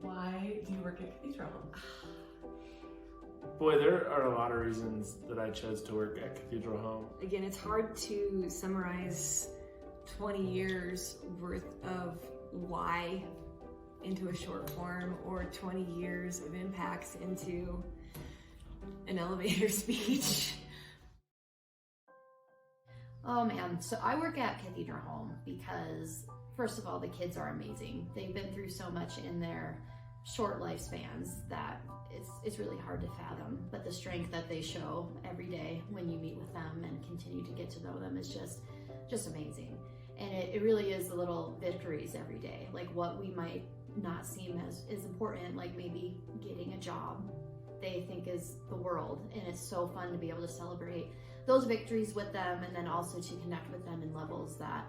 Why do you work at Cathedral Home? Boy, there are a lot of reasons that I chose to work at Cathedral Home. Again, it's hard to summarize 20 years worth of why into a short form, or 20 years of impacts into an elevator speech. Oh man, so I work at Cathedral Home because, first of all, the kids are amazing. They've been through so much in their short lifespans that it's really hard to fathom. But the strength that they show every day when you meet with them and continue to get to know them is just amazing. And it really is the little victories every day, like what we might not seem as important, like maybe getting a job, they think is the world. And it's so fun to be able to celebrate those victories with them, and then also to connect with them in levels that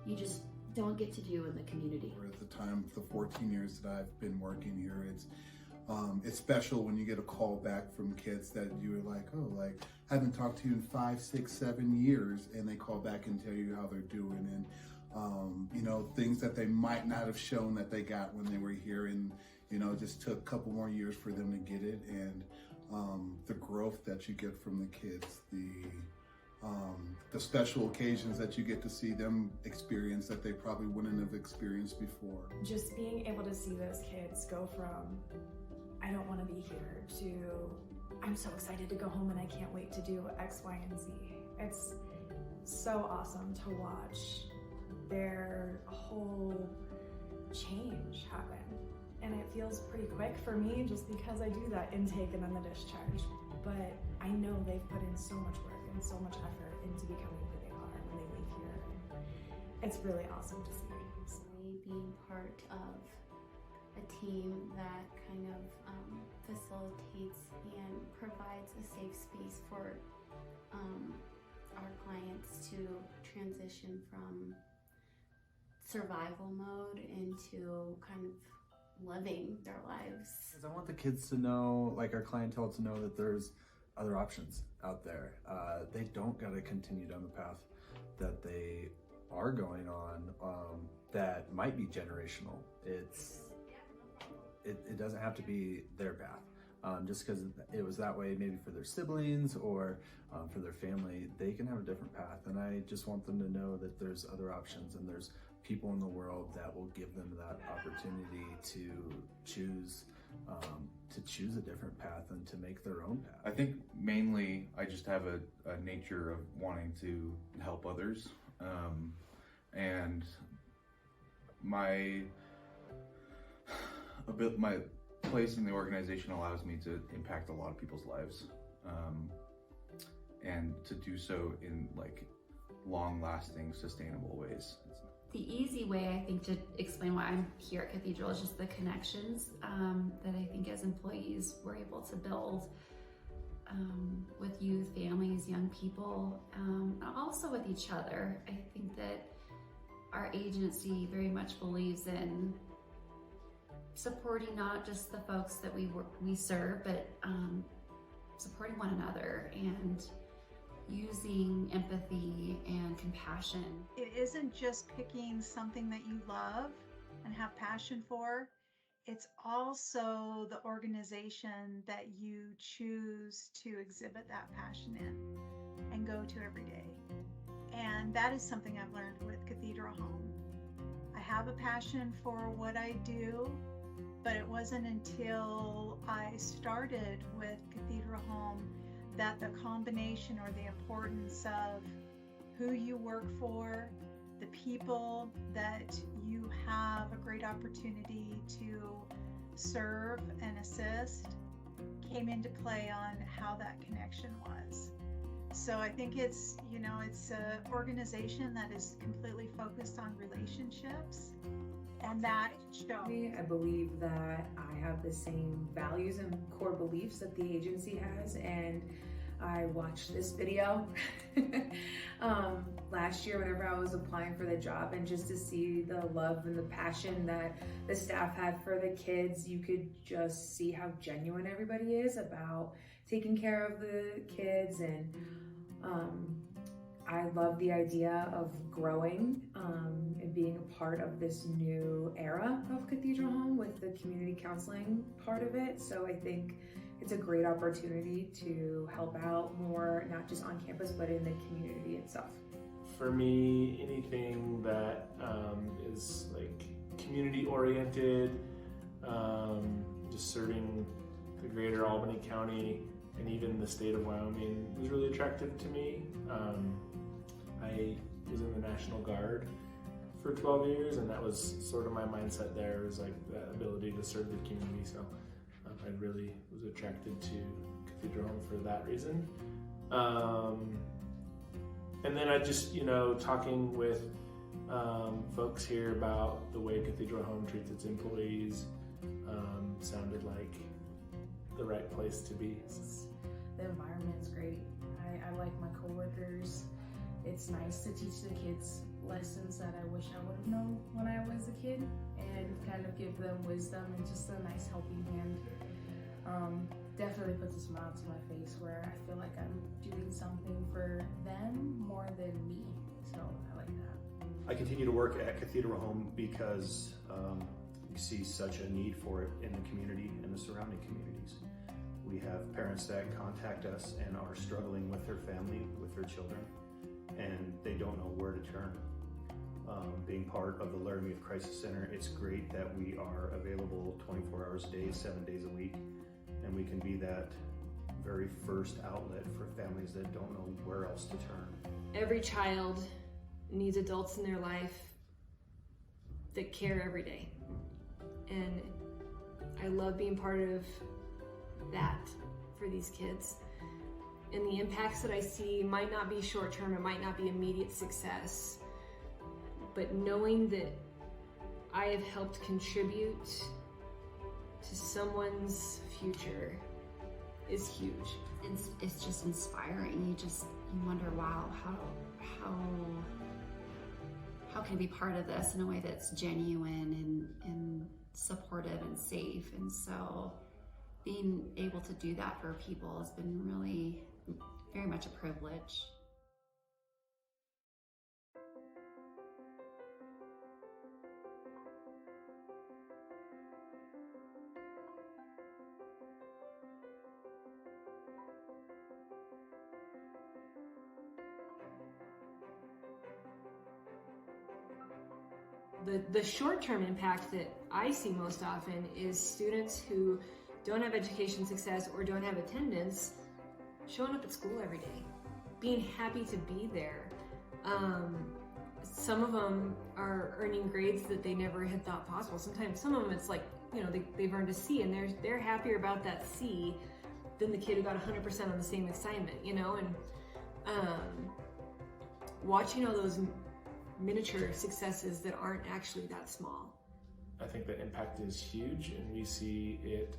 you just don't get to do in the community. At the time, the 14 years that I've been working here, it's special when you get a call back from kids that you're like, oh, like, I haven't talked to you in 5, 6, 7 years, and they call back and tell you how they're doing, and you know, things that they might not have shown that they got when they were here, and you know, it just took a couple more years for them to get it, and the growth that you get from the kids, the special occasions that you get to see them experience that they probably wouldn't have experienced before. Just being able to see those kids go from, I don't want to be here, to, I'm so excited to go home and I can't wait to do X, Y, and Z. It's so awesome to watch their whole change happen. And it feels pretty quick for me just because I do that intake and then the discharge. But I know they've put in so much work and so much effort into becoming who they are when they leave here. And it's really awesome to see. Being part of a team that kind of facilitates and provides a safe space for our clients to transition from survival mode into kind of living their lives. I want the kids to know, like our clientele to know, that there's other options out there. They don't gotta continue down the path that they are going on that might be generational. It doesn't have to be their path. Just because it was that way maybe for their siblings or for their family, they can have a different path. And I just want them to know that there's other options and there's people in the world that will give them that opportunity to choose a different path and to make their own path. I think mainly I just have a nature of wanting to help others, and my place in the organization allows me to impact a lot of people's lives, and to do so in like long-lasting, sustainable ways. The easy way, I think, to explain why I'm here at Cathedral is just the connections that I think as employees we're able to build with youth, families, young people, also with each other. I think that our agency very much believes in supporting not just the folks that we serve, but supporting one another and using empathy and compassion. It isn't just picking something that you love and have passion for. It's also the organization that you choose to exhibit that passion in and go to every day. And that is something I've learned with Cathedral Home. I have a passion for what I do, but it wasn't until I started with Cathedral Home that the combination or the importance of who you work for, the people that you have a great opportunity to serve and assist, came into play on how that connection was. So I think it's an organization that is completely focused on relationships, and that shows. I believe that I have the same values and core beliefs that the agency has, and I watched this video last year whenever I was applying for the job, and just to see the love and the passion that the staff had for the kids, you could just see how genuine everybody is about taking care of the kids and I love the idea of growing and being a part of this new era of Cathedral Home with the community counseling part of it. So I think it's a great opportunity to help out more, not just on campus, but in the community itself. For me, anything that is like community oriented, just serving the greater Albany County and even the state of Wyoming was really attractive to me. I was in the National Guard for 12 years, and that was sort of my mindset there, was like the ability to serve the community. So I really was attracted to Cathedral Home for that reason. And then I just, talking with folks here about the way Cathedral Home treats its employees sounded like the right place to be. The environment's great. I like my coworkers. It's nice to teach the kids lessons that I wish I would have known when I was a kid, and kind of give them wisdom and just a nice helping hand. Definitely puts a smile to my face where I feel like I'm doing something for them more than me. So I like that. I continue to work at Cathedral Home because we see such a need for it in the community and the surrounding communities. We have parents that contact us and are struggling with their family, with their children, and they don't know where to turn. Being part of the Laramie Youth Crisis Center, it's great that we are available 24 hours a day, 7 days a week, and we can be that very first outlet for families that don't know where else to turn. Every child needs adults in their life that care every day. And I love being part of that for these kids. And the impacts that I see might not be short-term, it might not be immediate success, but knowing that I have helped contribute to someone's future is huge. It's just inspiring. You wonder, wow, how can I be part of this in a way that's genuine and supportive and safe? And so being able to do that for people has been really very much a privilege. The short-term impact that I see most often is students who don't have education success or don't have attendance showing up at school every day, being happy to be there. Some of them are earning grades that they never had thought possible. Sometimes some of them it's like, they've earned a C and they're happier about that C than the kid who got 100% on the same assignment, and watching all those miniature successes that aren't actually that small. I think the impact is huge, and we see it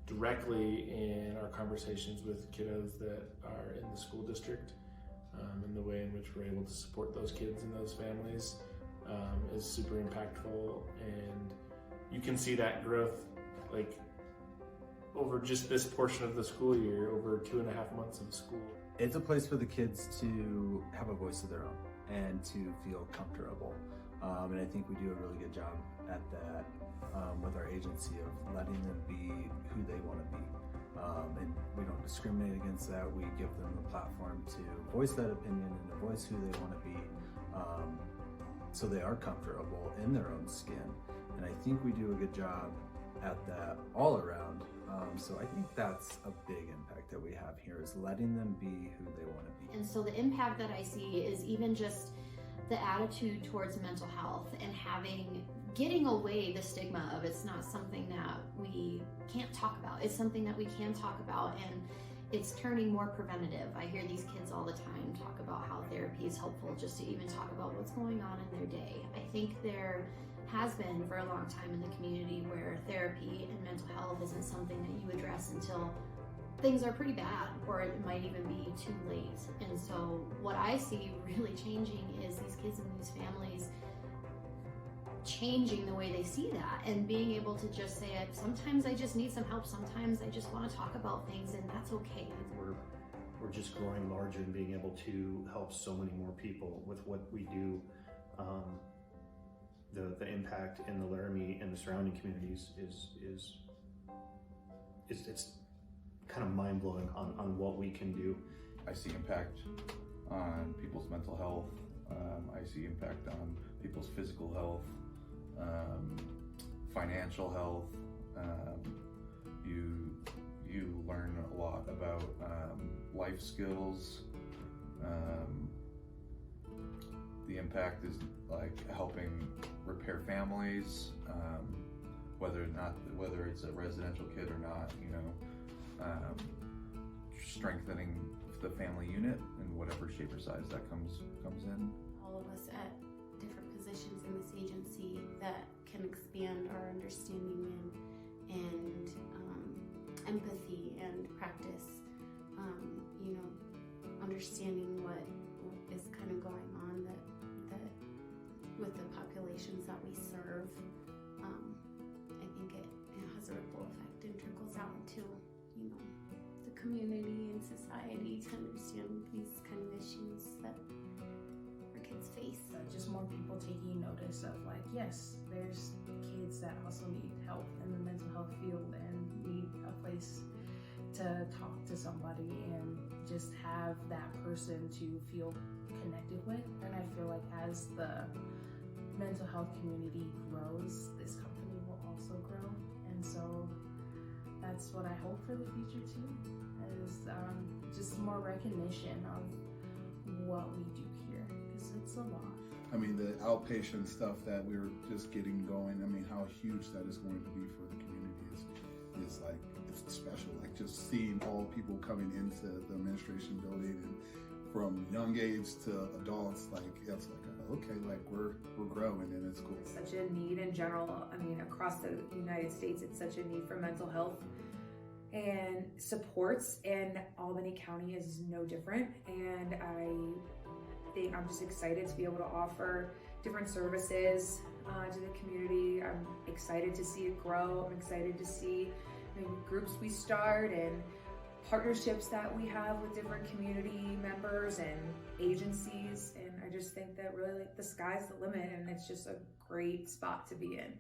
directly in our conversations with kiddos that are in the school district, and the way in which we're able to support those kids and those families is super impactful. And you can see that growth like over just this portion of the school year, over 2.5 months of school. It's a place for the kids to have a voice of their own and to feel comfortable. And I think we do a really good job at that with our agency of letting them be who they want to be. And we don't discriminate against that. We give them the platform to voice that opinion and to voice who they want to be, so they are comfortable in their own skin. And I think we do a good job at that all around. So I think that's a big impact that we have here, is letting them be who they want to be. And so the impact that I see is even just the attitude towards mental health and getting away the stigma of it's not something that we can't talk about. It's something that we can talk about, and it's turning more preventative. I hear these kids all the time talk about how therapy is helpful, just to even talk about what's going on in their day. I think there has been for a long time in the community where therapy and mental health isn't something that you address until things are pretty bad, or it might even be too late. And so what I see really changing is these kids and these families changing the way they see that, and being able to just say, sometimes I just need some help, sometimes I just want to talk about things, and that's okay. We're we're just growing larger and being able to help so many more people with what we do. The impact in the Laramie and the surrounding communities is it's kind of mind-blowing on what we can do. I see impact on people's mental health. I see impact on people's physical health, financial health. You learn a lot about life skills. The impact is like helping repair families, whether it's a residential kid or not. Strengthening the family unit in whatever shape or size that comes in. All of us at different positions in this agency that can expand our understanding and empathy and practice, understanding what is kind of going on that with the populations that we serve. I think it has a ripple effect and trickles out into the community and society to understand these kind of issues that our kids face. Just more people taking notice of like, yes, there's kids that also need help in the mental health field and need a place to talk to somebody and just have that person to feel connected with. And I feel like as the mental health community grows, this company will also grow. And so that's what I hope for the future too, is just more recognition of what we do here, because it's a lot. I mean, the outpatient stuff that we were just getting going, I mean, how huge that is going to be for the community is like, it's special. Like just seeing all people coming into the administration building and from young age to adults, like, it's like, okay, like we're growing and it's cool. It's such a need in general. I mean, across the United States, it's such a need for mental health and supports, and Albany County is no different. And I'm just excited to be able to offer different services to the community. I'm excited to see it grow. I'm excited to see groups we start and partnerships that we have with different community members and agencies. And I just think that really, like, the sky's the limit, and it's just a great spot to be in.